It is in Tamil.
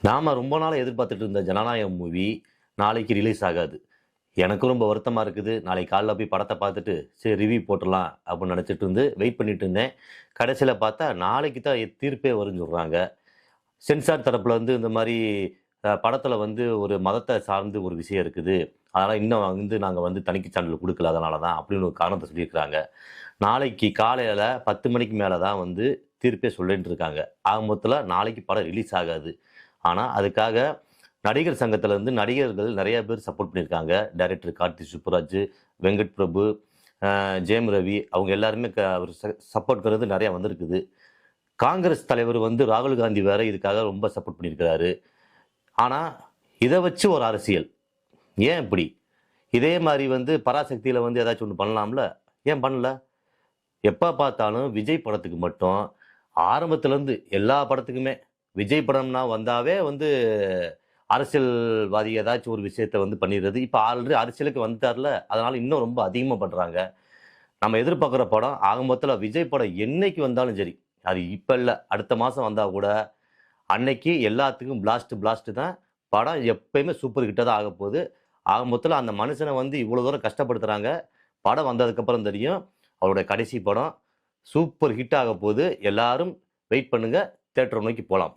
நாம ரொம்ப நாளா எதிர்பார்த்துட்டு இருந்த ஜனநாயகம் மூவி நாளைக்கு ரிலீஸ் ஆகாது. எனக்கும் ரொம்ப வருத்தமா இருக்குது. நாளைக்கு காலைல போய் படத்த பார்த்துட்டு, சரி ரிவ்யூ போட்டுறலாம் அப்படின்னு நினைச்சிட்டு வெயிட் பண்ணிட்டு இருந்தேன். கடைசியில பார்த்தா நாளைக்கு தான் தீர்ப்பே வரும்ன்னு சொல்றாங்க. சென்சார் தரப்புல இந்த மாரி படத்துல ஒரு மதத்த சார்ந்து ஒரு விஷயம் இருக்குது. அதனால இன்னும் நாங்க தணிக்கை சான்றிதழ் குடுக்கல அதனால தான் அப்படின்னு ஒரு காரணத்த சொல்லியிருக்கிறாங்க. நாளைக்கு காலையில 10 மணிக்கு மேல தான் தீர்ப்பே சொல்லேன்ட்டு இருக்காங்க. ஆக மொத்தத்துல நாளைக்கு படம் ரிலீஸ் ஆகாது. ஆனா, அதுக்காக நடிகர் சங்கத்துல நடிகர்கள் நெறைய பேர் சப்போர்ட் பண்ணியிருக்காங்க. டைரக்டர் கார்த்தி சுப்புராஜ், வெங்கட் பிரபு, ஜெயம் ரவி அவங்க எல்லாருமே ஒரு சப்போர்ட்ங்கிறது நெறைய வந்திருக்குது. காங்கிரஸ் தலைவர் ராகுல் காந்தி வேற இதுக்காக ரொம்ப சப்போர்ட் பண்ணியிருக்கிறாரு. ஆனா, இத வச்சு ஒரு அரசியல். ஏன் இப்படி? இதே மாரி பராசக்தியில ஏதாச்சும் ஒண்ணு பண்ணலாம்ல? ஏன் பண்ணல? எப்ப பார்த்தாலும் விஜய் படத்துக்கு மட்டும் ஆரம்பத்துல எல்லா படத்துக்குமே விஜய் படம்னா வந்தாவே அரசியல்வாதி ஏதாச்சும் ஒரு விஷயத்த பண்ணிடுறது. இப்ப ஆல்ரெடி அரசியலுக்கு வந்துட்டார்ல, அதனால இன்னும் ரொம்ப அதிகமா பண்றாங்க. நம்ம எதிர்பார்க்குற படம் ஆக மொத்தத்துல விஜய் படம் என்னைக்கு வந்தாலும் சரி, அது இப்ப இல்ல, அடுத்த மாசம் வந்தா கூட, அன்னைக்கு எல்லாத்துக்கும் பிளாஸ்ட் பிளாஸ்ட் தான். படம் எப்பயுமே சூப்பர் ஹிட்டா தான் ஆகப்போது. ஆக மொத்தத்துல அந்த மனுஷன இவ்வளவு தூரம் கஷ்டப்படுத்துறாங்க. படம் வந்ததுக்கப்புறம் தெரியும். அவருடைய கடைசி படம் சூப்பர் ஹிட் ஆகப்போது. எல்லாரும் வெயிட் பண்ணுங்க. தியேட்டர நோக்கி போலாம்.